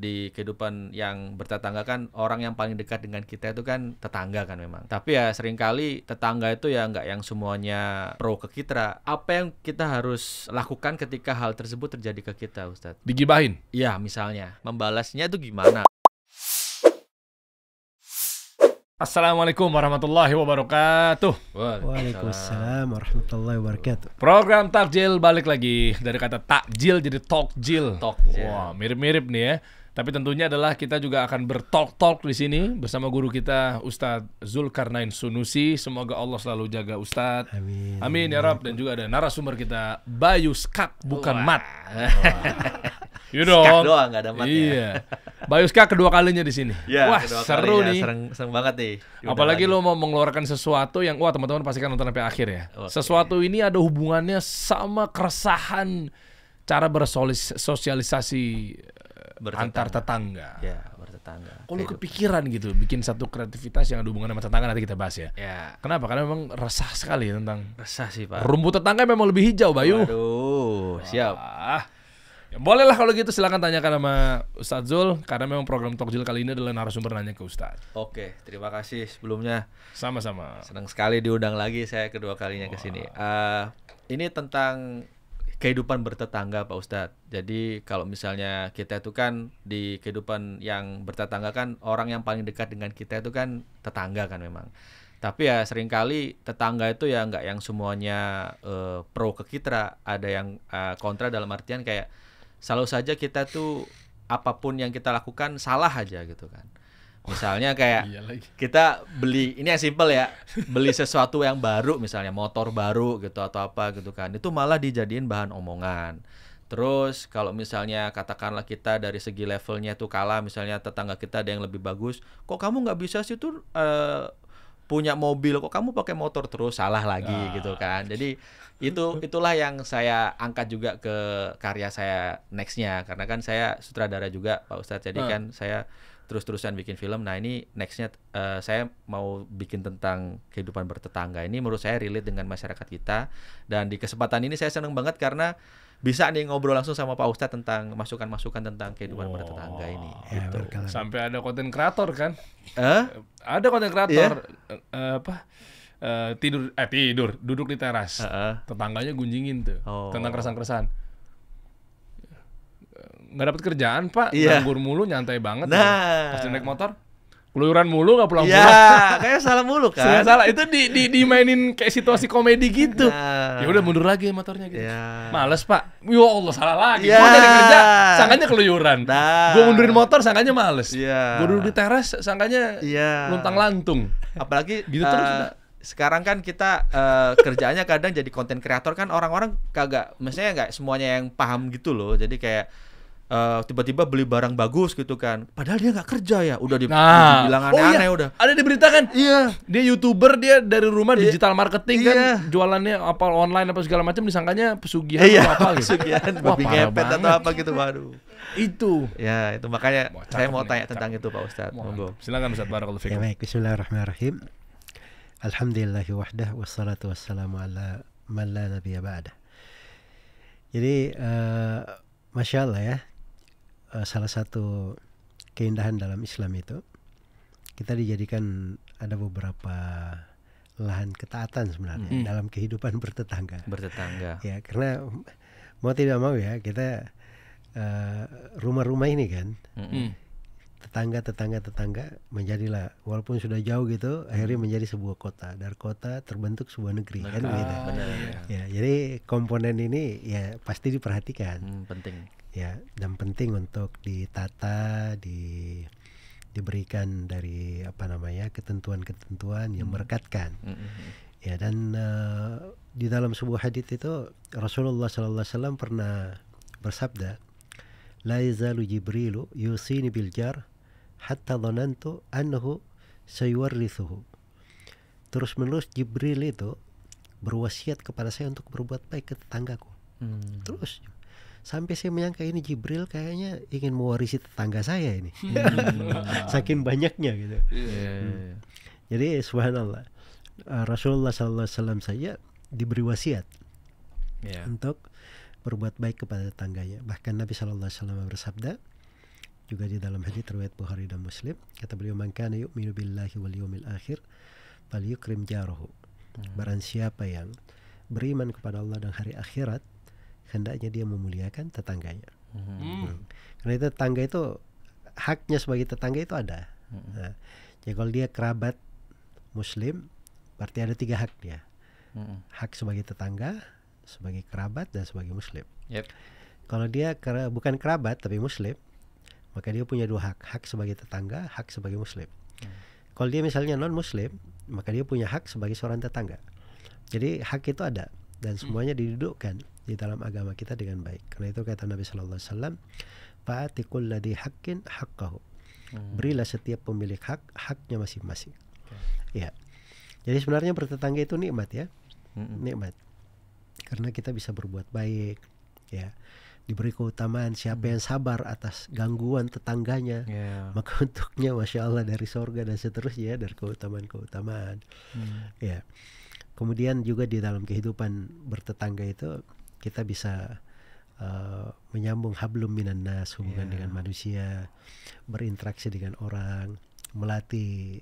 di kehidupan yang bertetangga kan orang yang paling dekat dengan kita itu kan tetangga kan memang. Tapi ya seringkali tetangga itu ya nggak yang semuanya pro ke kita. Apa yang kita harus lakukan ketika hal tersebut terjadi ke kita, Ustadz? Digibahin? Iya, misalnya. Membalasnya itu gimana? Assalamualaikum warahmatullahi wabarakatuh. Waalaikumsalam warahmatullahi wabarakatuh. Program Takjil balik lagi. Dari kata takjil jadi talkjil. Talkjil. Wah, mirip-mirip nih ya. Tapi tentunya adalah kita juga akan bertalk-talk di sini bersama guru kita Ustadz Zulkarnain Sunusi. Semoga Allah selalu jaga Ustadz. Amin. Amin ya Rabb. Dan juga ada narasumber kita Bayu Skak, bukan Mat. Iya dong. Skak doang, nggak ada matnya. Iya. Bayu Skak kedua kalinya di sini. Ya, wah, seru nih. Serem banget nih. Apalagi lo mau mengeluarkan sesuatu yang wah teman-teman pasti kan nonton sampai akhir ya. Okay. Sesuatu ini ada hubungannya sama keresahan cara bersosialisasi antar tetangga. Ya, bertetangga. Kalau kepikiran gitu bikin satu kreativitas yang ada hubungan sama tetangga, nanti kita bahas ya. Ya. Kenapa? Karena memang resah sekali tentang Resah sih, Pak. rumput tetangga memang lebih hijau, Bayu. Waduh, siap. Ya, boleh lah kalau gitu, silakan tanyakan sama Ustadz Zul, karena memang program Talkjil kali ini adalah narasumber nanya ke Ustadz. Oke, terima kasih sebelumnya. Sama-sama. Senang sekali diundang lagi saya kedua kalinya ke sini. Ini tentang kehidupan bertetangga, Pak Ustadz. Jadi kalau misalnya kita itu kan di kehidupan yang bertetangga kan orang yang paling dekat dengan kita itu kan tetangga kan memang. Tapi ya seringkali tetangga itu ya nggak yang semuanya pro ke kita. Ada yang kontra dalam artian kayak selalu saja kita tuh apapun yang kita lakukan salah aja gitu kan. Misalnya kayak kita beli, ini yang simple ya, beli sesuatu yang baru misalnya motor baru gitu atau apa gitu kan, itu malah dijadiin bahan omongan. Terus kalau misalnya katakanlah kita dari segi levelnya tuh kalah, misalnya tetangga kita ada yang lebih bagus, kok kamu nggak bisa sih tuh punya mobil, kok kamu pakai motor terus, salah lagi gitu kan. Jadi itulah yang saya angkat juga ke karya saya nextnya, karena kan saya sutradara juga Pak Ustadz, jadi kan saya terus-terusan bikin film. Nah ini nextnya saya mau bikin tentang kehidupan bertetangga. Ini menurut saya relate dengan masyarakat kita, dan di kesempatan ini saya senang banget karena bisa nih ngobrol langsung sama Pak Ustadz tentang masukan-masukan tentang kehidupan bertetangga ini. Ya, gitu. Sampai ada konten kreator kan? Ada konten kreator tidur duduk di teras, tetangganya gunjingin tuh tentang keresahan-keresahan. Nggak dapat kerjaan Pak, nganggur mulu, nyantai banget. Pas naik motor keluyuran mulu, nggak pulang-pulang. Ya, kayak salah mulu kan. Salah itu dimainin kayak situasi komedi gitu. Ya udah mundur lagi motornya gitu. Males Pak. Ya Allah, salah lagi. Gua dari kerja sangkanya keluyuran. Gua mundurin motor sangkanya males. Gua duduk di teras sangkanya luntang-lantung. Apalagi gitu terus. Sekarang kan kita kerjaannya kadang jadi konten kreator kan, orang-orang kagak, maksudnya nggak semuanya yang paham gitu loh. Jadi kayak tiba-tiba beli barang bagus gitu kan, padahal dia nggak kerja ya, udah dibilang aneh-aneh. Udah ada diberitakan, dia YouTuber, dia dari rumah digital marketing kan, jualannya apa online apa segala macam, disangkanya pesugihan atau apa gitu. Pesugihan, babi ngepet atau apa gitu. Waduh, itu makanya saya mau tanya tentang itu Pak Ustadz. Monggo, silakan Ustadz, barakallahu fikum. Ya baik, bismillahirrahmanirrahim. Alhamdulillahi wahdah wassalatu wassalamu ala man la nabiyya ba'dah. Jadi Masya Allah ya, salah satu keindahan dalam Islam itu kita dijadikan ada beberapa lahan ketaatan sebenarnya dalam kehidupan bertetangga. Ya, karena mau tidak mau ya kita rumah-rumah ini kan tetangga menjadilah, walaupun sudah jauh gitu, akhirnya menjadi sebuah kota. Dari kota terbentuk sebuah negeri kan gitu. Ya, jadi komponen ini ya pasti diperhatikan. Penting. Ya, dan penting untuk ditata, diberikan dari ketentuan-ketentuan yang merekatkan. Ya, dan di dalam sebuah hadits itu Rasulullah SAW pernah bersabda, la yazalu Jibrilu yusini bil jar hatta dhanantu annahu sayuwarrithuhu. Terus menerus Jibril itu berwasiat kepada saya untuk berbuat baik ke tetanggaku. Terus sampai saya menyangka ini Jibril kayaknya ingin mewarisi tetangga saya ini. Saking banyaknya gitu. Jadi subhanallah, Rasulullah SAW saja diberi wasiat untuk berbuat baik kepada tetangganya. Bahkan Nabi SAW bersabda, juga di dalam hadits riwayat Bukhari dan Muslim, kata beliau, man kana yu'minu billahi wal yawmil akhir falyukrim jarahu. Barang siapa yang beriman kepada Allah dan hari akhirat, hendaknya dia memuliakan tetangganya. Karena itu tetangga itu haknya sebagai tetangga itu ada. Nah, jadi kalau dia kerabat Muslim, berarti ada 3 hak dia. Hak sebagai tetangga, sebagai kerabat, dan sebagai Muslim. Kalau dia bukan kerabat tapi Muslim, maka dia punya 2 hak. Hak sebagai tetangga, hak sebagai Muslim. Kalau dia misalnya non Muslim, maka dia punya hak sebagai seorang tetangga. Jadi hak itu ada dan semuanya didudukkan di dalam agama kita dengan baik. Karena itu kata Nabi Sallallahu Alaihi Wasallam, fa'ati kulladhi haqqin haqqahu. Berilah setiap pemilik hak haknya masing-masing. Ya. Jadi sebenarnya bertetangga itu nikmat ya. Nikmat. Karena kita bisa berbuat baik, ya. Diberi keutamaan. Siapa yang sabar atas gangguan tetangganya, maka untuknya Masya Allah dari sorga dan seterusnya, dari keutamaan-keutamaan. Ya. Kemudian juga di dalam kehidupan bertetangga itu kita bisa menyambung hablum minan nas, hubungan dengan manusia, berinteraksi dengan orang, melatih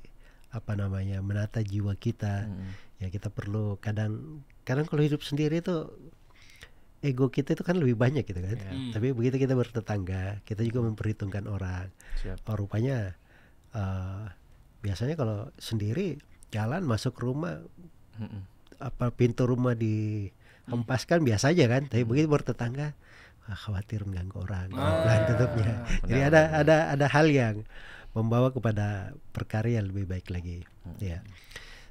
menata jiwa kita. Ya, kita perlu kadang kalau hidup sendiri itu ego kita itu kan lebih banyak gitu kan. Tapi begitu kita bertetangga, kita juga memperhitungkan orang. Oh, rupanya biasanya kalau sendiri jalan masuk rumah, pintu rumah dihempaskan biasa aja kan. Tapi begitu bertetangga, khawatir mengganggu orang, pelan tutupnya. Jadi ada hal yang membawa kepada perkara yang lebih baik lagi. Ya.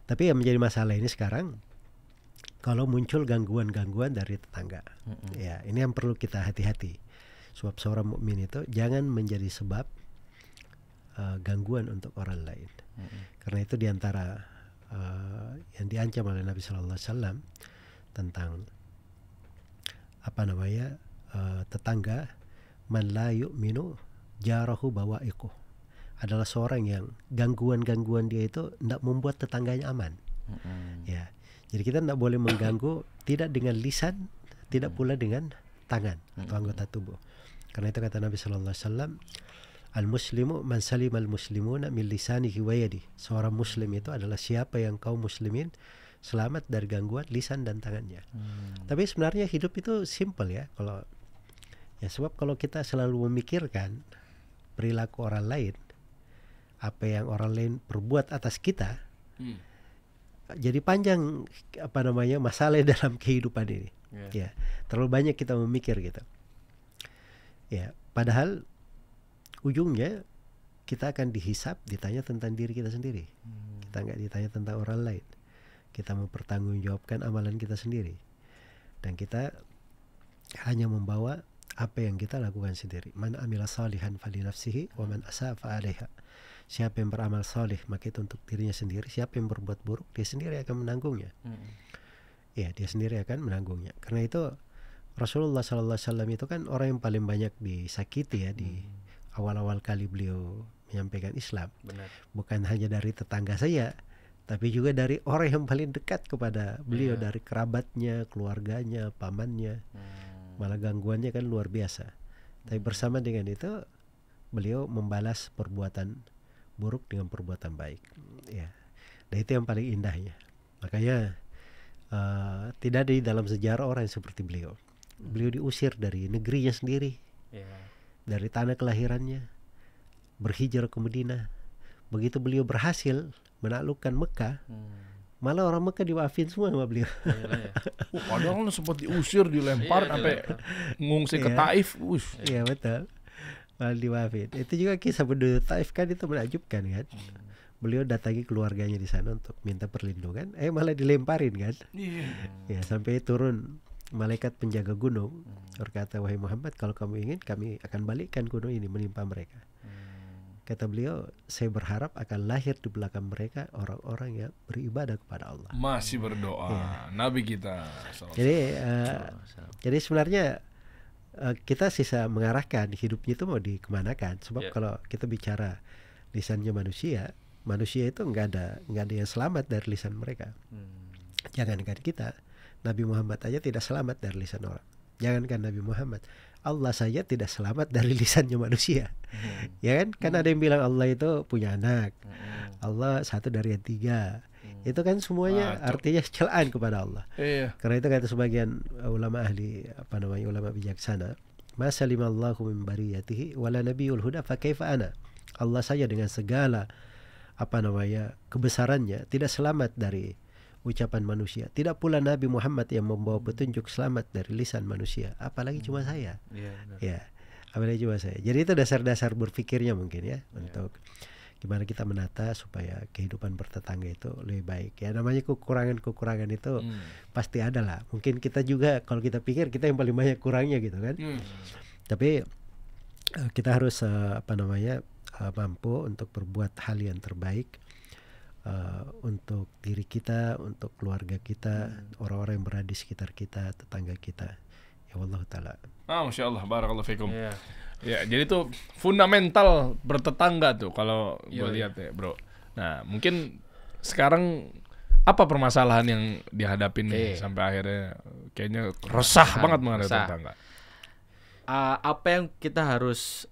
Tapi yang menjadi masalah ini sekarang, kalau muncul gangguan-gangguan dari tetangga, ya ini yang perlu kita hati-hati. Sebab seorang mukmin itu jangan menjadi sebab gangguan untuk orang lain. Karena itu diantara yang diancam oleh Nabi Sallallahu Alaihi Wasallam tentang tetangga, man la yu'minu jarahu bawa'iquh, adalah seorang yang gangguan-gangguan dia itu tidak membuat tetangganya aman. Ya. Jadi kita tidak boleh mengganggu, tidak dengan lisan, tidak pula dengan tangan atau anggota tubuh. Karena itu kata Nabi Sallallahu Alaihi Wasallam, al-muslimu man salimal muslimuna min lisanihi wa yadihi. Seorang muslim itu adalah siapa yang kaum muslimin selamat dari gangguan lisan dan tangannya. Tapi sebenarnya hidup itu simple ya. Sebab kalau kita selalu memikirkan perilaku orang lain, apa yang orang lain perbuat atas kita, jadi panjang masalah dalam kehidupan ini. Ya, terlalu banyak kita memikir gitu. Ya, padahal ujungnya kita akan dihisap, ditanya tentang diri kita sendiri. Kita nggak ditanya tentang orang lain. Kita mempertanggungjawabkan amalan kita sendiri. Dan kita hanya membawa apa yang kita lakukan sendiri. Man amila salihan fali nafsihi wa man asaa fa 'alaiha. Siapa yang beramal saleh maka itu untuk dirinya sendiri. Siapa yang berbuat buruk, dia sendiri akan menanggungnya. Ya, dia sendiri akan menanggungnya. Karena itu Rasulullah Sallallahu Alaihi Wasallam itu kan orang yang paling banyak disakiti ya di awal-awal kali beliau menyampaikan Islam. Benar. Bukan hanya dari tetangga saja, tapi juga dari orang yang paling dekat kepada beliau, dari kerabatnya, keluarganya, pamannya. Malah gangguannya kan luar biasa. Tapi bersama dengan itu beliau membalas perbuatan buruk dengan perbuatan baik. Ya, dan itu yang paling indahnya. Makanya tidak ada di dalam sejarah orang yang seperti beliau. Beliau diusir dari negerinya sendiri, dari tanah kelahirannya, berhijrah ke Madinah. Begitu beliau berhasil menaklukkan Mekah, malah orang Mekah diwafin semua sama beliau. Padahal sempat diusir, dilempar sampai ngungsi ke Taif. Iya betul. Malah diwafin. Itu juga kisah penduduk Taif kan, itu menakjubkan kan. Beliau datangi keluarganya di sana untuk minta perlindungan, malah dilemparin kan. Ya, sampai turun malaikat penjaga gunung berkata, wahai Muhammad, kalau kamu ingin kami akan balikkan gunung ini menimpa mereka. Kata beliau, saya berharap akan lahir di belakang mereka orang-orang yang beribadah kepada Allah. Masih berdoa, Nabi kita. Jadi sebenarnya kita sisa mengarahkan hidupnya itu mau dikemanakan. Sebab kalau kita bicara lisannya manusia itu nggak ada yang selamat dari lisan mereka. Jangankan kita, Nabi Muhammad aja tidak selamat dari lisan orang. Jangankan Nabi Muhammad, Allah saja tidak selamat dari lisannya manusia. Ya kan? Kan ada yang bilang Allah itu punya anak. Allah satu dari yang tiga. Itu kan semuanya artinya celaan kepada Allah. Karena itu kata sebagian ulama ahli ulama bijaksana, ma salimallahu min bariyatihi wala nabiyul huda fa kaifa ana. Allah saja dengan segala kebesarannya tidak selamat dari ucapan manusia. Tidak pula Nabi Muhammad yang membawa petunjuk selamat dari lisan manusia. Apalagi cuma saya. Ya, apalagi cuma saya. Jadi itu dasar-dasar berpikirnya mungkin ya untuk gimana kita menata supaya kehidupan bertetangga itu lebih baik. Ya namanya kekurangan itu pasti ada lah. Mungkin kita juga kalau kita pikir kita yang paling banyak kurangnya gitu kan. Tapi kita harus mampu untuk berbuat hal yang terbaik untuk diri kita, untuk keluarga kita, orang-orang yang berada di sekitar kita, tetangga kita. Ya Allah Ta'ala. Masya Allah, barakallahu fikum. Ya, jadi itu fundamental bertetangga tuh kalau gue lihat ya, bro. Nah, mungkin sekarang apa permasalahan yang dihadapin nih sampai akhirnya kayaknya resah banget menghadapi tetangga? Apa yang kita harus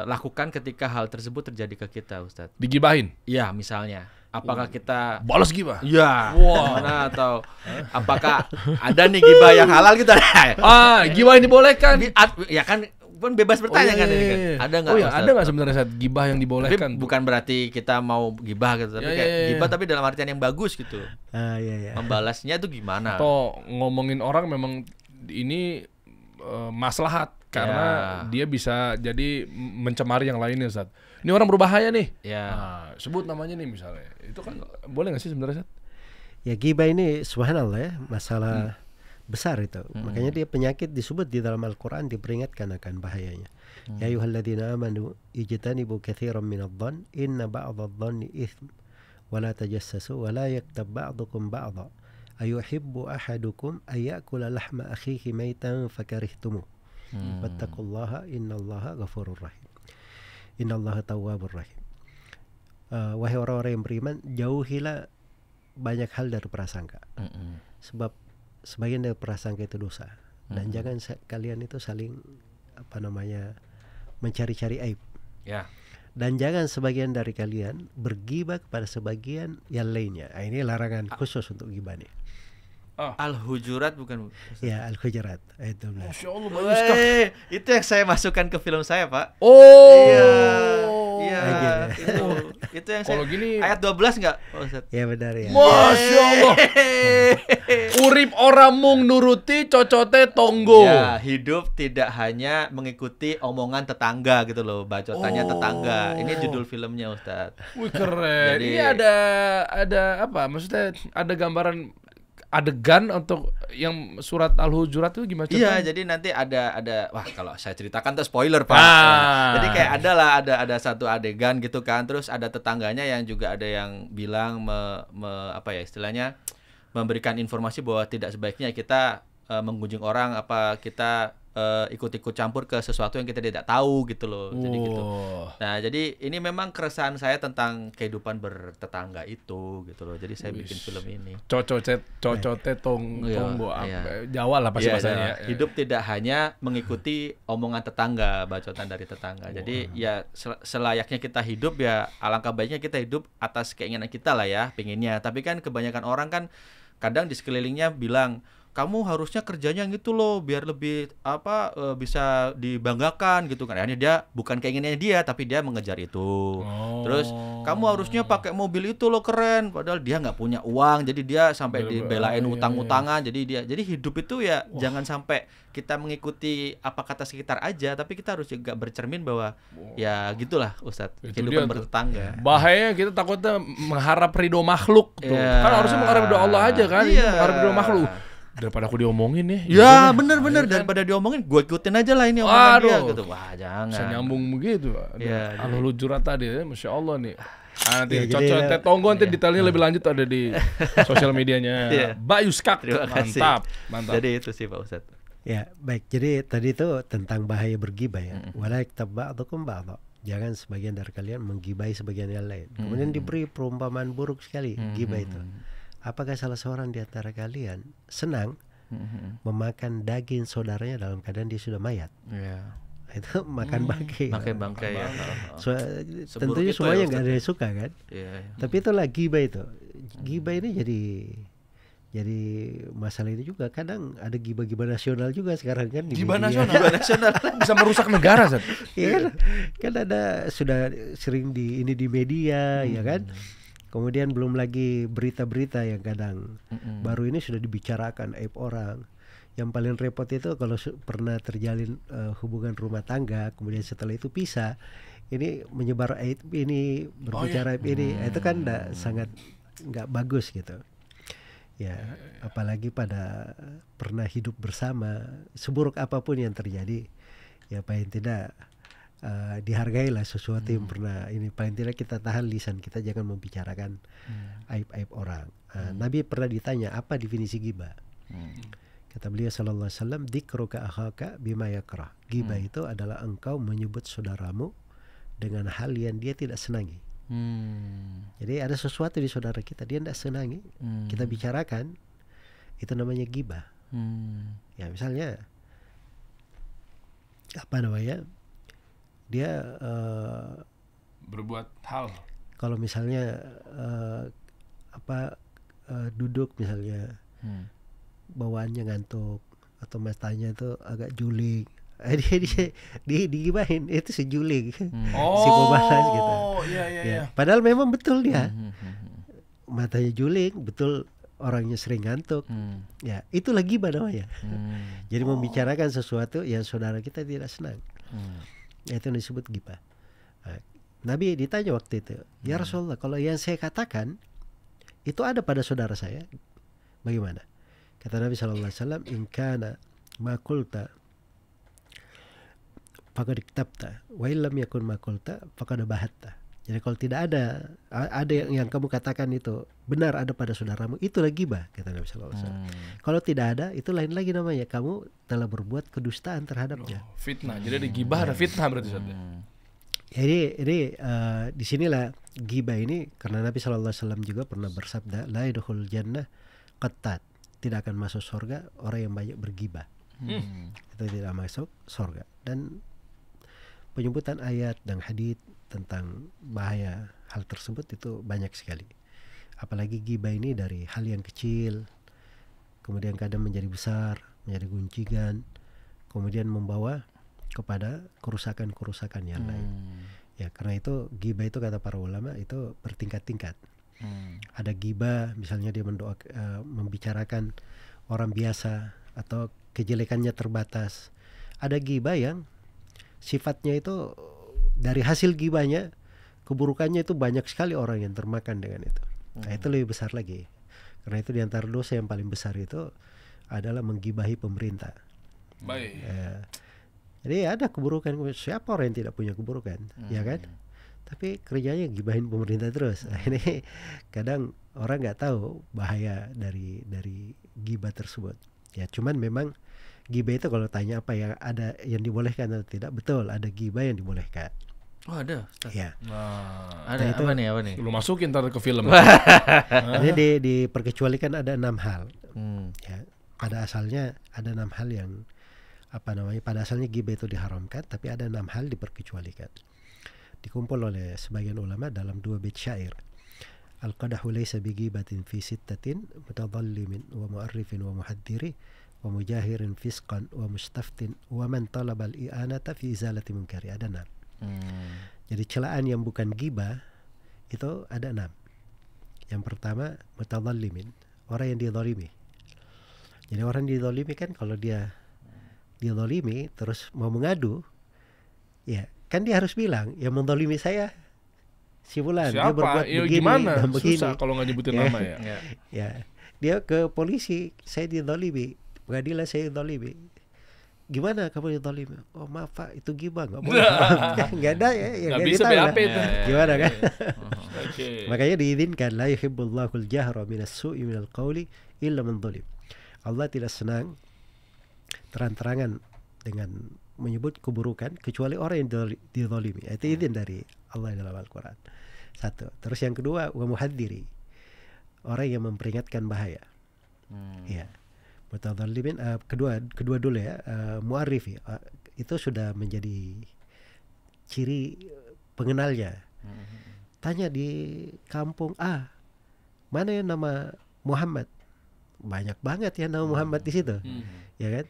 lakukan ketika hal tersebut terjadi ke kita, Ustadz? Digibahin? Iya, misalnya. Apakah kita balas gibah? Iya. Wow. Atau apakah ada nih gibah yang halal gitu? Gibah yang dibolehkan? Ya kan bebas bertanya kan ini kan. Ada nggak? Ada nggak sebenarnya gibah yang dibolehkan? Tapi bukan berarti kita mau gibah gitu, tapi gibah tapi dalam artian yang bagus gitu. Membalasnya itu gimana? Atau ngomongin orang memang ini maslahat karena dia bisa jadi mencemari yang lainnya, Ustaz. Ini orang berbahaya nih. Nah, sebut namanya nih misalnya. Itu kan boleh nggak sih sebenarnya, Ustaz? Ya gibah ini subhanallah ya, masalah besar itu. Makanya dia penyakit disebut di dalam Al-Qur'an, diperingatkan akan bahayanya. Ya ayyuhalladzina amanu ijtanibu katsiran minadh-dhann inna ba'dadh-dhanni itsm wa la tajassasu wa la yaktab ba'dukum ba'dha ayuhibbu ahadukum ayyakula lahma akhihi maitan fakarihtumuh wattaqullaha innallaha ghafurur rahim innallaha tawwabur rahim. Wahai orang-orang yang beriman, jauhilah banyak hal dari prasangka. Sebab sebagian dari prasangka itu dosa. Dan jangan kalian itu saling mencari-cari aib. Dan jangan sebagian dari kalian bergibah kepada sebagian yang lainnya. Ini larangan khusus untuk gibah nih. Al-Hujurat bukan? Ya, Al-Hujurat ayat 12. Masya Allah, bagus sekali. Itu yang saya masukkan ke film saya, Pak. Itu yang saya. Gini, ayat 12 enggak? Ya benar ya. Masya Allah. Urip orang mung nuruti cocote tonggo. Ya, hidup tidak hanya mengikuti omongan tetangga gitu loh, bacotannya tetangga. Ini judul filmnya, Ustaz. Wih, keren. Ini ada apa? Maksudnya ada gambaran adegan untuk yang surat Al-Hujurat itu gimana? Iya, jadi nanti ada wah kalau saya ceritakan tuh spoiler, Pak. Jadi kayak ada satu adegan gitu kan, terus ada tetangganya yang juga ada yang bilang istilahnya memberikan informasi bahwa tidak sebaiknya kita mengunjung orang, kita ikut-ikut campur ke sesuatu yang kita tidak tahu gitu loh. Jadi gitu. Nah, jadi ini memang keresahan saya tentang kehidupan bertetangga itu gitu loh. Jadi saya bikin film ini. Cocote tonggo Jawa lah pasti bahasanya. Hidup tidak hanya mengikuti omongan tetangga, bacotan dari tetangga. Jadi ya selayaknya kita hidup ya alangkah baiknya kita hidup atas keinginan kita lah ya, pengennya. Tapi kan kebanyakan orang kan kadang di sekelilingnya bilang, kamu harusnya kerjanya gitu loh biar lebih bisa dibanggakan gitu kan. Akhirnya dia bukan keinginannya dia tapi dia mengejar itu. Terus kamu harusnya pakai mobil itu loh keren, padahal dia nggak punya uang, jadi dia sampai dibelain utang-utangan. Jadi hidup itu ya jangan sampai kita mengikuti apa kata sekitar aja, tapi kita harus juga bercermin bahwa ya gitulah Ustadz, kehidupan bertetangga. Bahaya kita takutnya mengharap ridho makhluk tuh. Kan harusnya mengharap ridho Allah aja kan, mengharap ridho makhluk. Daripada aku diomongin nih. Ya bener-bener daripada diomongin, gue ikutin aja lah ini omongan dia gitu. Wah jangan. Bisa nyambung begitu. Al-Hujurat tadi, Masya Allah nih. Nanti cocote tonggo nanti detailnya lebih lanjut ada di sosial medianya Bayu Skak. Mantap. Jadi itu sih Pak Ustadz. Ya baik, jadi tadi itu tentang bahaya bergibah ya. Wala yaktab ba'dukum ba'dha. Jangan sebagian dari kalian menggibahi sebagian yang lain. Kemudian diberi perumpamaan buruk sekali gibah itu. Apakah salah seorang di antara kalian senang memakan daging saudaranya dalam keadaan dia sudah mayat. Itu makan bangkai. Makan bangkai ya. Tentunya semuanya nggak ada yang suka kan. Tapi itulah ghibah itu. Ghibah ini jadi masalah ini juga. Kadang ada ghibah nasional juga sekarang kan. Ghibah nasional bisa merusak negara, Zat. Iya kan ada sudah sering di media ya kan. Kemudian belum lagi berita-berita yang kadang baru ini sudah dibicarakan aib orang. Yang paling repot itu kalau pernah terjalin hubungan rumah tangga, kemudian setelah itu pisah, ini menyebar aib ini, berbicara aib ini, itu kan sangat nggak bagus gitu. Ya, apalagi pada pernah hidup bersama, seburuk apapun yang terjadi, ya paling tidak dihargailah sesuatu yang pernah ini. Paling tidak kita tahan lisan kita, jangan membicarakan aib-aib orang. Nabi pernah ditanya apa definisi ghibah. Kata beliau sallallahu alaihi wasallam, dzikruka akhaka bima yakrah. Ghibah itu adalah engkau menyebut saudaramu dengan hal yang dia tidak senangi. Jadi ada sesuatu di saudara kita dia tidak senangi, kita bicarakan, itu namanya ghibah. Ya misalnya apa namanya, dia berbuat hal. Kalau misalnya duduk misalnya bawaannya ngantuk atau matanya itu agak juling, dia digibahin itu sejuling, si pemalas gitu. Ya. Padahal memang betul dia matanya juling, betul orangnya sering ngantuk. Ya itulah ghibah namanya. Jadi membicarakan sesuatu yang saudara kita tidak senang, itu disebut ghibah. Nabi ditanya waktu itu, ya Rasulullah, kalau yang saya katakan itu ada pada saudara saya, bagaimana? Kata Nabi SAW, in kana ma qulta faqad iktabta wa illam yakun ma qulta faqad bahatta. Jadi kalau tidak ada yang kamu katakan itu benar ada pada saudaramu, itulah ghibah, kata Nabi SAW. Kalau tidak ada, itu lain lagi namanya, kamu telah berbuat kedustaan terhadapnya. Fitnah. Jadi ada ghibah, ada fitnah berarti. Jadi di sinilah ghibah ini, karena Nabi SAW juga pernah bersabda, la yadkhulul jannah qattat, tidak akan masuk surga orang yang banyak berghibah. Itu tidak masuk surga. Dan penyebutan ayat dan hadits tentang bahaya hal tersebut itu banyak sekali. Apalagi ghibah ini dari hal yang kecil, kemudian kadang menjadi besar, menjadi guncingan, kemudian membawa kepada kerusakan-kerusakan yang lain. Ya, karena itu ghibah itu kata para ulama itu bertingkat-tingkat. Ada ghibah misalnya dia membicarakan orang biasa atau kejelekannya terbatas. Ada ghibah yang sifatnya itu dari hasil ghibahnya, keburukannya itu banyak sekali orang yang termakan dengan itu. Nah, itu lebih besar lagi. Karena itu di antara dosa yang paling besar itu adalah menggibahi pemerintah. Baik. Jadi ada keburukan, siapa orang yang tidak punya keburukan, ya kan? Tapi kerjanya gibahin pemerintah terus. Ini kadang orang nggak tahu bahaya dari ghibah tersebut. Ya cuman memang ghibah itu kalau tanya apa yang ada yang dibolehkan atau tidak, betul ada ghibah yang dibolehkan. Oh ada. Ya. Ada itu, apa nih? Lu masukin ntar ke film. Ini diperkecualikan ada 6 hal. Ya, pada asalnya ada 6 hal yang pada asalnya ghibah itu diharamkan, tapi ada 6 hal diperkecualikan. Dikumpul oleh sebagian ulama dalam 2 bait syair. Al-qadahu laysa bighibatin fi sittatin mutadhallimin wa mu'arrifin wa muhaddiri wa mujahirin fisqan wa mustaftin wa man talaba al-i'anata fi izalati munkari. Ada 6. Jadi celaan yang bukan ghibah itu ada 6. Yang pertama mutadhallimin, orang yang dizalimi. Jadi orang dizalimi kan kalau dia dizalimi terus mau mengadu, ya kan dia harus bilang yang menzalimi saya si fulan, dia berbuat begini gimana? dan begini. Susah kalau nggak nyebutin nama ya. Ya, dia ke polisi, saya dizalimi, pengadilan saya dizalimi. Gimana kamu dizalimi? Oh maaf Pak, itu ghibah, nggak boleh. Nggak ada ya, nggak bisa BAP itu. Gimana kan? Makanya diizinkan, la yuhibbullahu al-jahra minas su'i minal qawli illa man zalim. Allah tidak senang terang-terangan dengan menyebut keburukan kecuali orang yang dizalimi. Itu izin dari Allah dalam Al-Quran. 1. Terus yang kedua, wa muhadziri, orang yang memperingatkan bahaya. Ya. Mutadzalimin, kedua dulu ya, mu'arrif ya, itu sudah menjadi ciri pengenalnya. Tanya di kampung mana yang nama Muhammad? Banyak banget ya nama Muhammad di situ, ya kan?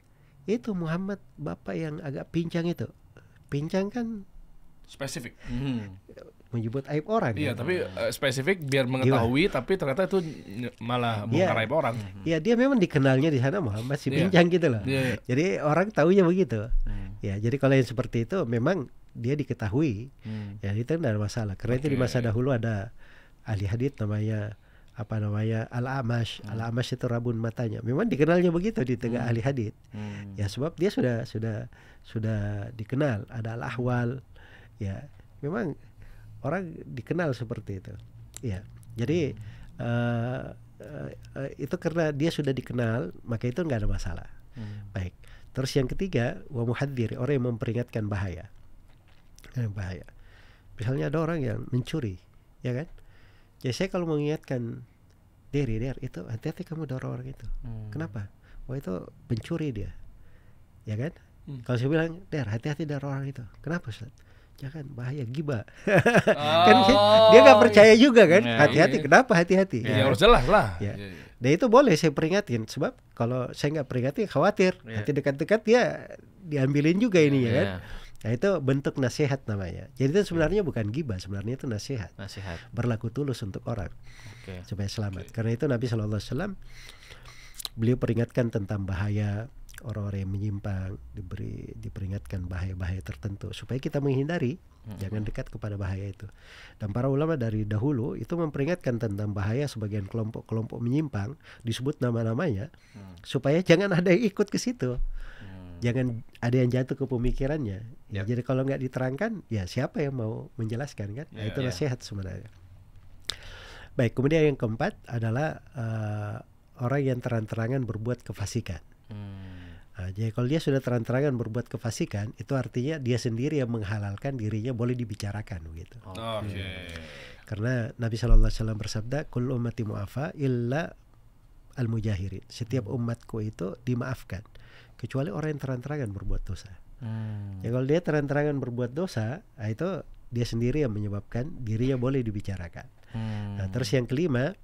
Itu Muhammad bapak yang agak pincang itu. Pincang kan spesifik. Menyebut aib orang. Iya, kan? Tapi spesifik biar mengetahui, tapi ternyata itu malah bongkar aib orang. Iya, dia memang dikenalnya di sana Muhammad si pincang gitu loh. Jadi orang tahunya begitu. Ya, jadi kalau yang seperti itu memang dia diketahui. Ya, itu tidak ada masalah. Karena itu di masa dahulu ada ahli hadits namanya Al-Amash. Al-Amash itu rabun matanya. Memang dikenalnya begitu di tengah ahli hadits. Ya, sebab dia sudah dikenal. Ada Al-Ahwal. Ya, memang orang dikenal seperti itu. Ya, jadi itu karena dia sudah dikenal, maka itu nggak ada masalah. Baik. Terus yang ketiga, wa muhadzir, orang yang memperingatkan bahaya. Bahaya. Misalnya ada orang yang mencuri, ya kan? Jadi saya kalau mengingatkan, Der itu hati-hati kamu dari orang itu. Kenapa? Wah, itu pencuri dia, ya kan? Kalau saya bilang, Der hati-hati dari orang itu. Kenapa, Ustaz? Jangan, bahaya, ghibah. Kan dia nggak percaya juga kan? Hati-hati. Kenapa hati-hati? Ya harus jelas lah. Ya. Dan itu boleh saya peringatin, sebab kalau saya nggak peringatin khawatir nanti dekat-dekat dia diambilin juga ini ya kan? Nah, itu bentuk nasihat namanya. Jadi itu sebenarnya bukan ghibah, sebenarnya itu nasihat. Berlaku tulus untuk orang supaya selamat. Karena itu Nabi SAW beliau peringatkan tentang bahaya orang-orang yang menyimpang, diperingatkan bahaya-bahaya tertentu supaya kita menghindari, jangan dekat kepada bahaya itu. Dan para ulama dari dahulu itu memperingatkan tentang bahaya sebagian kelompok-kelompok menyimpang, disebut nama-namanya supaya jangan ada yang ikut ke situ. Jangan ada yang jatuh ke pemikirannya. Ya, jadi kalau nggak diterangkan, ya siapa yang mau menjelaskan kan? Nah, itu nasihat sebenarnya. Baik, kemudian yang keempat adalah orang yang terang-terangan berbuat kefasikan. Nah, jadi kalau dia sudah terang-terangan berbuat kefasikan, itu artinya dia sendiri yang menghalalkan dirinya boleh dibicarakan begitu. Karena Nabi SAW bersabda, "Kullu ummati mu'afa illa al-mujahirin." Setiap umatku itu dimaafkan kecuali orang yang terang-terangan berbuat dosa. Ya, kalau dia terang-terangan berbuat dosa, itu dia sendiri yang menyebabkan dirinya boleh dibicarakan. Nah, terus yang kelima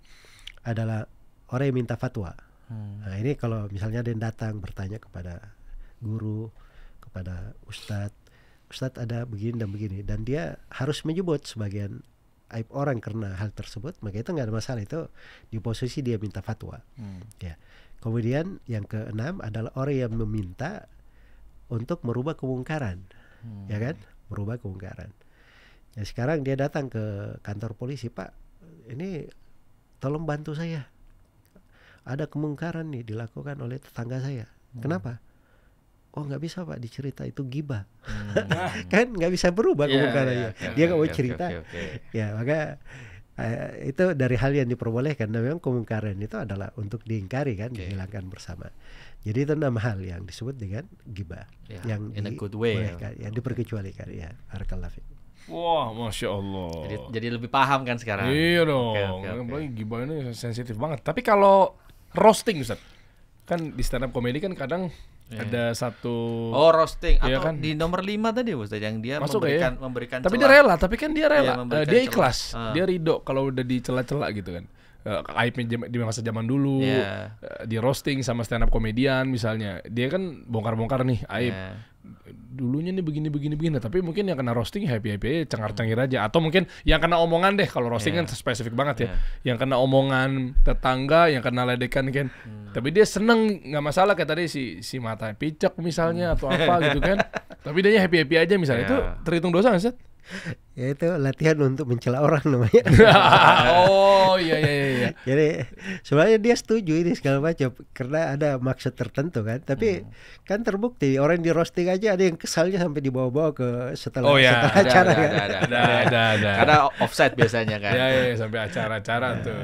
adalah orang yang minta fatwa. Nah, ini kalau misalnya ada yang datang bertanya kepada guru, kepada Ustadz ada begini dan begini, dan dia harus menyebut sebagian aib orang karena hal tersebut, maka itu nggak ada masalah, itu di posisi dia minta fatwa. Ya. Kemudian yang keenam adalah orang yang meminta untuk merubah kemungkaran, ya kan, merubah kemungkaran. Ya, sekarang dia datang ke kantor polisi, Pak, ini tolong bantu saya. Ada kemungkaran nih dilakukan oleh tetangga saya. Kenapa? Oh, nggak bisa Pak dicerita, itu ghibah. Kan nggak bisa berubah kemungkarannya. Dia nggak mau cerita. Ya, maka itu dari hal yang diperbolehkan. Dan memang kemungkaran itu adalah untuk diingkari kan, dihilangkan bersama. Jadi itu 6 hal yang disebut dengan ghibah. Yang in a good way. Ya, diperkecualikan. Ya, barakallahu fiik. Wah, Masya Allah. Jadi lebih paham kan sekarang. Iya dong. Apalagi ghibah ini sensitif banget. Tapi kalau roasting, Ustaz, kan di stand up comedy kan kadang ada satu roasting iya atau kan? Di nomor 5 tadi Ustaz yang dia masuk memberikan tapi celah. dia rela, tapi kan dia rela, dia ikhlas, dia ridho kalau udah dicela-cela gitu kan. Aibnya di masa zaman dulu, di roasting sama stand up komedian misalnya, dia kan bongkar-bongkar nih aib. Dulunya nih begini, tapi mungkin yang kena roasting happy cengar-cengir aja, atau mungkin yang kena omongan deh, kalau roasting kan spesifik banget ya, yang kena omongan tetangga, yang kena ledekan kan, tapi dia seneng, nggak masalah kayak tadi si mata picek misalnya atau apa gitu kan, tapi dia happy aja misalnya, itu terhitung dosa nggak sih? Ya, itu latihan untuk mencela orang namanya. Oh iya. Jadi sebenarnya dia setuju ini segala macam karena ada maksud tertentu kan. Tapi kan terbukti orang di roasting aja ada yang kesalnya sampai dibawa-bawa ke setelah acara kan. Ada. Karena offside biasanya kan. Iya, sampai acara-acara tuh.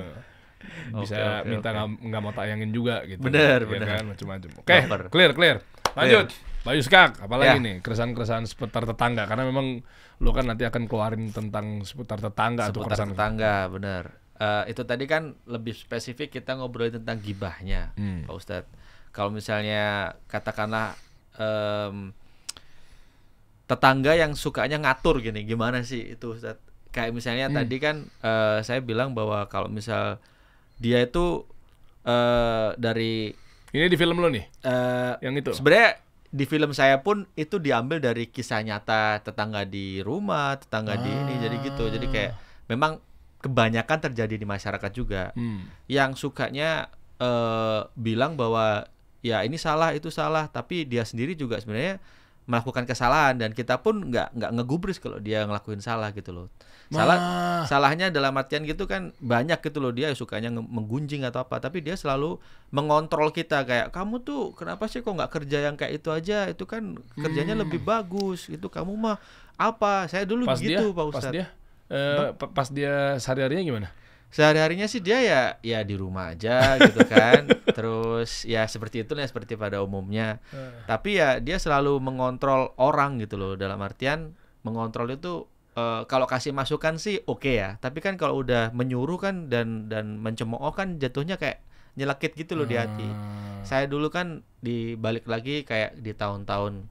Bisa minta nggak mau tayangin juga gitu. Bener. Kan, macam-macam. Oke, clear. Lanjut. Bayu Skak, apalagi nih keresahan-keresahan seputar tetangga, karena memang lo kan nanti akan keluarin tentang seputar tetangga atau keresahan tetangga, bener. Itu tadi kan lebih spesifik kita ngobrolin tentang gibahnya, Pak Ustadz. kalau misalnya katakanlah tetangga yang sukanya ngatur gini, gimana sih itu Ustaz? Kayak misalnya tadi kan saya bilang bahwa kalau misal dia itu dari ini di film lo nih, yang itu. Sebenarnya di film saya pun itu diambil dari kisah nyata tetangga di rumah, tetangga di ini, jadi gitu. Jadi kayak memang kebanyakan terjadi di masyarakat juga, yang sukanya bilang bahwa ya ini salah, itu salah, tapi dia sendiri juga sebenarnya melakukan kesalahan dan kita pun nggak ngegubris kalau dia ngelakuin salah gitu loh. Salahnya dalam artian gitu kan banyak gitu loh, dia sukanya menggunjing atau apa, tapi dia selalu mengontrol kita kayak kamu tuh kenapa sih kok nggak kerja yang kayak itu aja, itu kan kerjanya lebih bagus, itu kamu mah apa, saya dulu begitu Pak Ustadz. Pas dia sehari-harinya gimana? Sehari-harinya sih dia ya di rumah aja gitu kan. Terus ya seperti itulah, seperti pada umumnya. Tapi ya dia selalu mengontrol orang gitu loh. Dalam artian mengontrol itu kalau kasih masukan sih oke ya. Tapi kan kalau udah menyuruh kan dan mencemooh kan jatuhnya kayak nyelekit gitu loh di hati. Saya dulu kan dibalik lagi kayak di tahun-tahun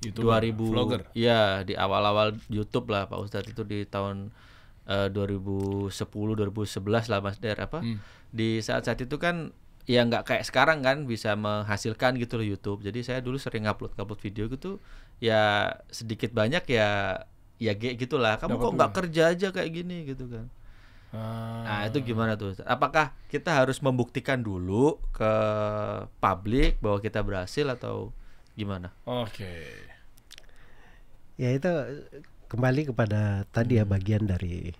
2000 vlogger. Ya di awal-awal YouTube lah Pak Ustadz, itu di tahun 2010 2011 lah Mas Der di saat-saat itu kan ya nggak kayak sekarang kan bisa menghasilkan gitu loh YouTube. Jadi saya dulu sering upload video gitu ya, sedikit banyak ya gitulah, kamu kok nggak kerja aja kayak gini gitu kan. Nah itu gimana tuh, apakah kita harus membuktikan dulu ke publik bahwa kita berhasil atau gimana? Ya itu kembali kepada tadi ya, bagian dari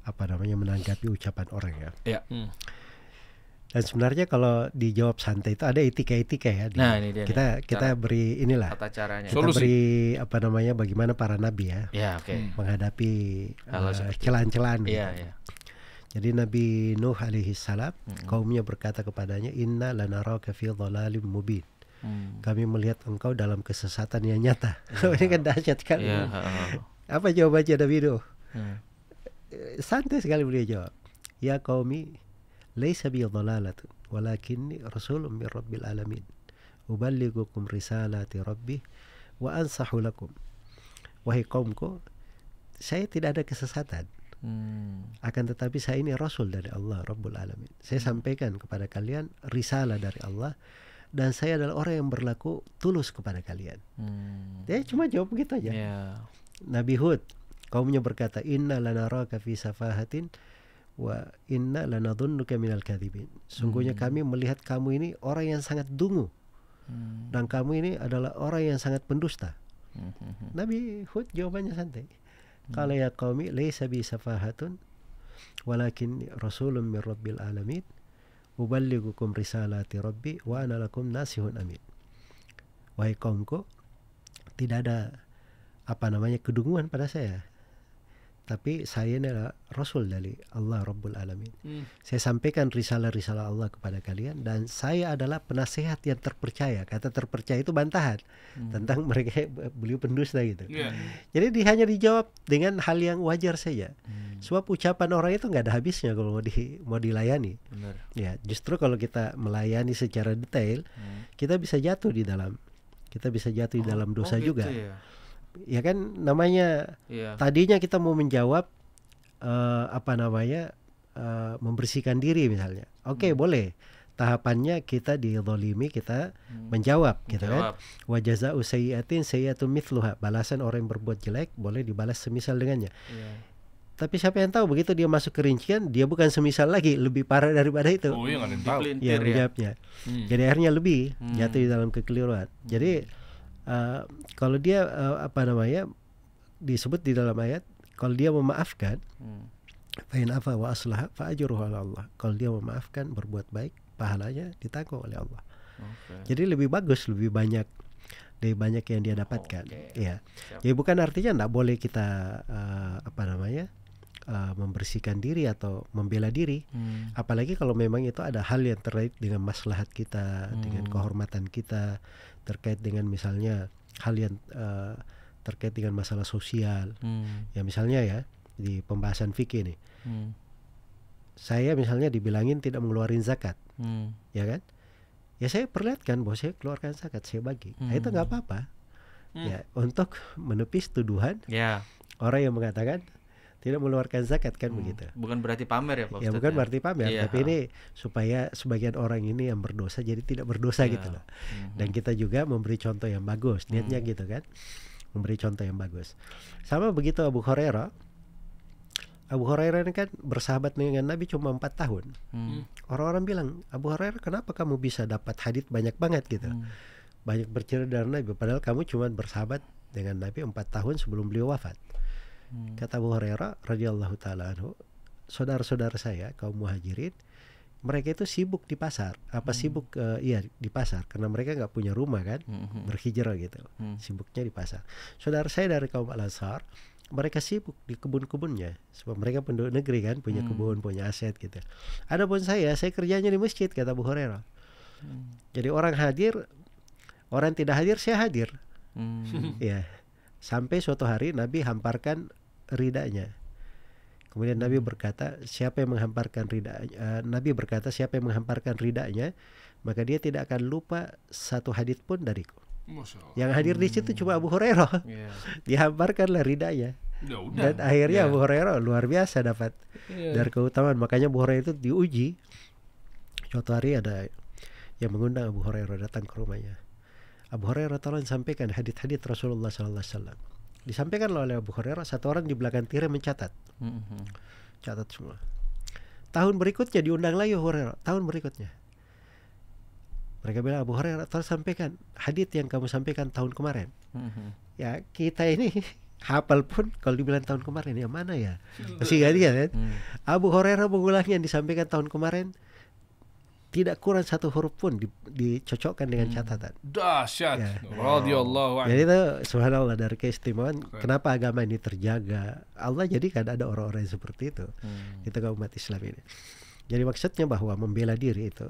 menanggapi ucapan orang ya. Dan sebenarnya kalau dijawab santai itu ada etika-etika ya. Nah, ini dia kita beri inilah tata caranya. Kita beri bagaimana para nabi ya, menghadapi celaan-celaan. Jadi Nabi Nuh alaihi salam, kaumnya berkata kepadanya, inna lanaraka fi dhalalim mubin. Kami melihat engkau dalam kesesatan yang nyata. Ini kan dahsyat kan. Apa jawabannya Nabi Nuh? Santai sekali beliau jawab, ya qaumi laisa bi dhalalatun walakinni rasulun min rabbil alamin uballighukum risalati rabbi wa ansahu lakum. Wahai kaumku, saya tidak ada kesesatan, akan tetapi saya ini rasul dari Allah Rabbul Alamin. Saya sampaikan kepada kalian risalah dari Allah, dan saya adalah orang yang berlaku tulus kepada kalian. Dia cuma jawab begitu aja. Nabi Hud, kaumnya berkata, inna lanaraka fi safahatin wa inna lanadhunnuka minal kadhibin. Sungguhnya kami melihat kamu ini orang yang sangat dungu, dan kamu ini adalah orang yang sangat pendusta. Nabi Hud jawabannya santai. Qala ya qaumi laysa bi safahatun walakin rasulun min rabbil alamin uballighukum risalati rabbi wa ana lakum nasihun amin. Wahai kaumku, tidak ada kedunguan pada saya, tapi saya adalah rasul dari Allah Rabbul Alamin. Saya sampaikan risalah-risalah Allah kepada kalian, dan saya adalah penasehat yang terpercaya. Kata terpercaya itu bantahan tentang mereka, beliau pendusta gitu. Jadi hanya dijawab dengan hal yang wajar saja. Sebab ucapan orang itu nggak ada habisnya kalau mau dilayani. Ya, justru kalau kita melayani secara detail, kita bisa jatuh di dalam dosa juga. Ya kan, namanya tadinya kita mau menjawab membersihkan diri misalnya. Oke, boleh. Tahapannya kita dizalimi, kita menjawab gitu kan. Wa jazaa'u sayyi'atin sayyi'atun mithluha. Balasan orang yang berbuat jelek boleh dibalas semisal dengannya. Tapi siapa yang tahu begitu dia masuk ke rincian, dia bukan semisal lagi, lebih parah daripada itu. Ya, menjawabnya. Jadi akhirnya lebih jatuh di dalam kekeliruan. Jadi kalau dia disebut di dalam ayat, kalau dia memaafkan, fa in afa wa aslaha fa ajruhu 'ala Allah. Kalau dia memaafkan, berbuat baik, pahalanya ditanggung oleh Allah. Jadi lebih bagus, lebih banyak yang dia dapatkan. Ya. Jadi bukan artinya enggak boleh kita membersihkan diri atau membela diri. Apalagi kalau memang itu ada hal yang terkait dengan maslahat kita, dengan kehormatan kita, terkait dengan misalnya hal yang terkait dengan masalah sosial. Ya misalnya ya di pembahasan fikih nih, saya misalnya dibilangin tidak mengeluarin zakat, ya kan? ya saya perlihatkan bahwa saya keluarkan zakat, saya bagi. Nah, itu nggak apa-apa. Ya, untuk menepis tuduhan orang yang mengatakan tidak mengeluarkan zakat kan begitu. Bukan berarti pamer ya Pak Ustadz? Ya bukan berarti pamer, tapi ini supaya sebagian orang ini yang berdosa jadi tidak berdosa gitu loh. Dan kita juga memberi contoh yang bagus, niatnya gitu kan, memberi contoh yang bagus. Sama begitu Abu Hurairah. Abu Hurairah ini kan bersahabat dengan Nabi cuma 4 tahun. Orang-orang bilang, Abu Hurairah kenapa kamu bisa dapat hadits banyak banget gitu, banyak bercerita dari Nabi, padahal kamu cuma bersahabat dengan Nabi 4 tahun sebelum beliau wafat. Kata Abu Hurairah radhiyallahu taala anhu, saudara-saudara saya kaum muhajirin, mereka itu sibuk di pasar. Sibuk di pasar karena mereka nggak punya rumah kan, berhijrah gitu. Sibuknya di pasar. Saudara saya dari kaum Al-Ansar, mereka sibuk di kebun-kebunnya. Sebab mereka penduduk negeri kan, punya kebun, punya aset gitu. Adapun saya kerjanya di masjid, kata Abu Hurairah. Jadi orang hadir, orang tidak hadir, saya hadir. Ya. Sampai suatu hari Nabi hamparkan ridanya. Kemudian Nabi berkata, siapa yang menghamparkan ridanya? Nabi berkata, siapa yang menghamparkan ridanya, maka dia tidak akan lupa satu hadits pun dariku. Yang hadir di situ cuma Abu Hurairah. Dihamparkanlah ridanya. Dan akhirnya Abu Hurairah luar biasa dapat dari keutamaan. Makanya Abu Hurairah itu diuji. Suatu hari ada yang mengundang Abu Hurairah datang ke rumahnya. Abu Hurairah tolong sampaikan hadits-hadits Rasulullah SAW. Disampaikan oleh Abu Hurairah, satu orang di belakang tirai mencatat. Catat semua. Tahun berikutnya diundang lagi Abu Hurairah. Tahun berikutnya. Mereka bilang, Abu Hurairah tolong sampaikan hadits yang kamu sampaikan tahun kemarin. Ya kita ini hafal pun kalau dibilang tahun kemarin, yang mana ya? Masih gak dia kan? Abu Hurairah mengulangi yang disampaikan tahun kemarin. Tidak kurang satu huruf pun dicocokkan dengan catatan. Dahsyat. Radhiyallahu anhu. Jadi itu subhanallah dari keistimewaan kenapa agama ini terjaga. Allah jadikan ada orang-orang yang seperti itu. Kita kaum umat Islam ini. Jadi maksudnya bahwa membela diri itu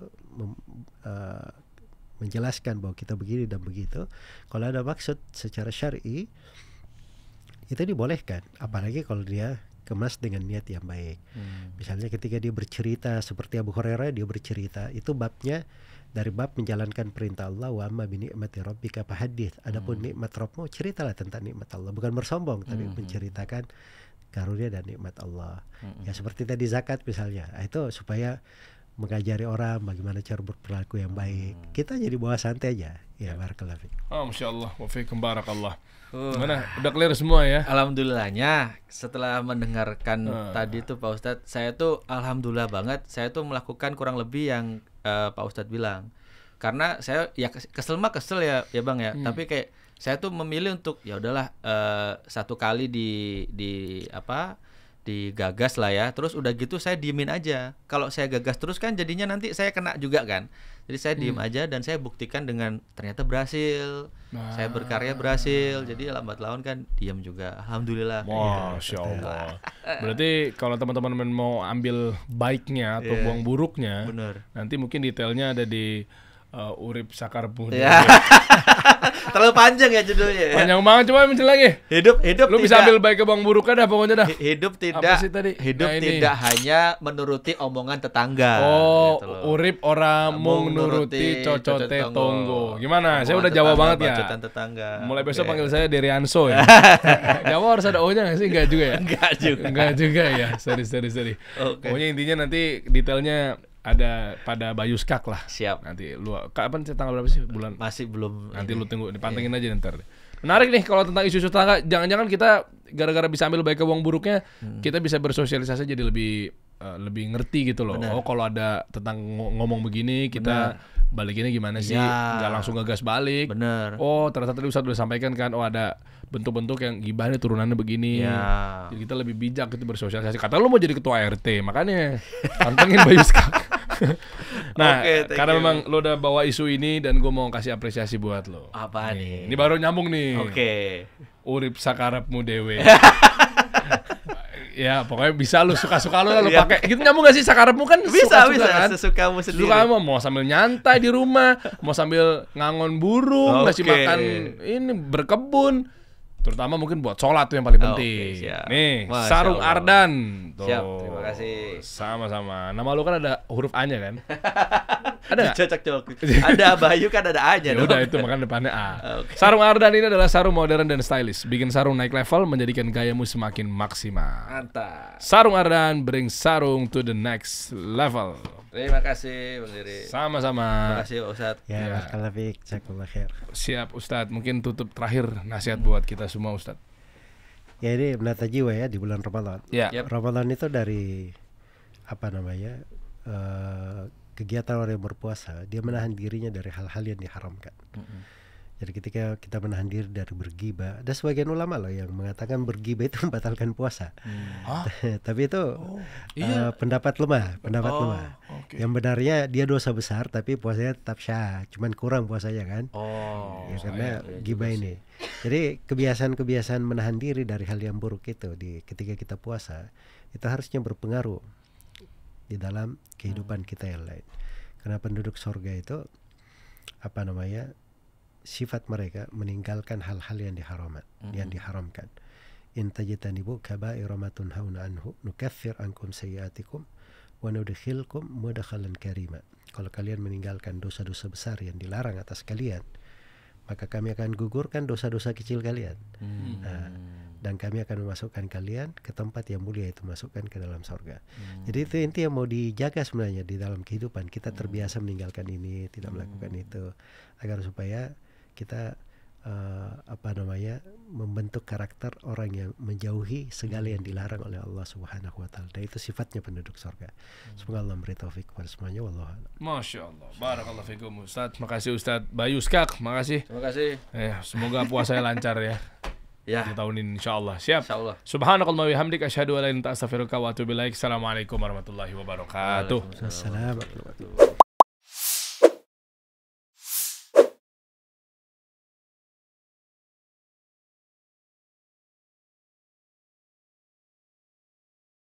menjelaskan bahwa kita begini dan begitu. Kalau ada maksud secara syar'i itu dibolehkan, apalagi kalau dia kemas dengan niat yang baik. Misalnya ketika dia bercerita seperti Abu Hurairah, dia bercerita, itu babnya dari bab menjalankan perintah Allah, wa amma bi ni'mati rabbika fahadits. Adapun nikmat Rabbmu, ceritalah tentang nikmat Allah, bukan bersombong tapi menceritakan karunia dan nikmat Allah. Ya seperti tadi zakat misalnya. Itu supaya mengajari orang bagaimana cara berperilaku yang baik. Kita jadi bawa santai aja. Ya barakallahu fiik. Masyaallah, wa fiikum barakallah. Gimana? Udah clear semua ya? Alhamdulillahnya setelah mendengarkan tadi tuh Pak Ustadz, saya tuh alhamdulillah banget, saya tuh melakukan kurang lebih yang Pak Ustadz bilang. Karena saya ya kesel ya Bang ya, tapi kayak saya tuh memilih untuk ya udahlah satu kali digagas lah ya. Terus udah gitu saya diemin aja. Kalau saya gagas terus kan jadinya nanti saya kena juga kan. Jadi saya diem aja dan saya buktikan dengan ternyata berhasil. Saya berkarya berhasil. Jadi lambat laun kan diam juga. Alhamdulillah. Masya Allah. Berarti kalau teman-teman mau ambil baiknya atau buang buruknya, nanti mungkin detailnya ada di Urip Sakarepmu. Terlalu panjang ya judulnya. Panjang banget, coba mencet lagi. Hidup lu bisa ambil baik ke bang buruknya dah pokoknya dah. Hidup tidak tidak hanya menuruti omongan tetangga. Gitu urip orang mung nuruti cocote tonggo. Gimana? Saya udah Jawa banget ya. Tetangga. Mulai besok panggil saya Derianso ya. Jawa harus ada O-nya nggak sih? Enggak juga ya? Enggak juga ya. Sorry. Pokoknya intinya nanti detailnya ada pada Bayu Skak lah. Siap. Nanti lu kapan sih, tanggal berapa sih bulan? Masih belum. Nanti lu tunggu, dipantengin aja ntar. Menarik nih kalau tentang isu-isu tetangga. Jangan-jangan kita gara-gara bisa ambil baik ke uang buruknya, kita bisa bersosialisasi jadi lebih ngerti gitu loh. Oh kalau ada tentang ngomong begini kita balikinnya gimana sih? Nggak langsung ngegas balik. Oh ternyata tadi Ustadz udah sampaikan kan. Oh ada bentuk-bentuk yang gibahnya turunannya begini. Jadi kita lebih bijak gitu bersosialisasi. Kata lu mau jadi ketua RT, makanya pantengin Bayu Skak. Nah, karena memang lo udah bawa isu ini dan gue mau kasih apresiasi buat lo. Apa nih? Ini baru nyambung nih. Urip sakarepmu dewe. Ya, pokoknya bisa lu suka-suka lu pakai. Gitu nyambung gak sih sakarepmu kan? Bisa, kan? sesukamu sendiri. Suka mau sambil nyantai di rumah, mau sambil ngangon burung, ngasih makan ini berkebun. Terutama mungkin buat sholat tuh yang paling penting. Nih, Sarung Ardan Siap, terima kasih. Sama-sama. Nama lu kan ada huruf A-nya kan? Ada nggak? Cocok. Ada Bayu kan ada A-nya. Ya udah, itu makanya depannya A. Okay. Sarung Ardan ini adalah sarung modern dan stylish. Bikin sarung naik level, menjadikan gayamu semakin maksimal. Mantap. Sarung Ardan bring sarung to the next level. Terima kasih Bang Diri. Sama-sama. Terima kasih Pak Ustadz. Ya, barakallahu fiik, jazakallahu khair. Siap Ustadz, mungkin tutup terakhir nasihat buat kita semua Ustadz. Ya, ini menata jiwa ya di bulan Ramadan. Ya. Ramadan itu dari kegiatan orang yang berpuasa, dia menahan dirinya dari hal-hal yang diharamkan. Jadi ketika kita menahan diri dari bergibah, ada sebagian ulama loh yang mengatakan bergibah itu membatalkan puasa. Tapi itu pendapat lemah. Okay. Yang benarnya dia dosa besar, tapi puasanya tetap syah, cuman kurang puasanya kan. Ya, karena gibah ini. Jadi kebiasaan-kebiasaan menahan diri dari hal yang buruk itu ketika kita puasa, itu harusnya berpengaruh di dalam kehidupan kita yang lain. Karena penduduk surga itu sifat mereka meninggalkan hal-hal yang diharamkan. In tajtanibu kaba'ira ma tunhauna anhu nukaffir ankum sayyi'atikum wa nudkhilkum mudkhalan karima. Kalau kalian meninggalkan dosa-dosa besar yang dilarang atas kalian, maka kami akan gugurkan dosa-dosa kecil kalian. Dan kami akan memasukkan kalian ke tempat yang mulia, itu masukkan ke dalam surga. Jadi itu inti yang mau dijaga sebenarnya di dalam kehidupan. Kita terbiasa meninggalkan ini, tidak melakukan itu, agar supaya kita membentuk karakter orang yang menjauhi segala yang dilarang oleh Allah Subhanahu wa taala. Dan itu sifatnya penduduk surga. Semoga Allah memberi taufik kepada semuanya. Wallahu a'lam. Masya Allah. Barakallahu fikum Ustaz. Makasih Ustaz Bayu Skak. Makasih. Terima kasih. Semoga puasanya lancar ya. Ya. Di tahun ini insyaallah. Siap. Insyaallah. Subhanakallahumma wa bihamdika asyhadu an la ilaha illa anta astaghfiruka wa atubu ilaik. Assalamualaikum warahmatullahi wabarakatuh. Assalamualaikum warahmatullahi wabarakatuh.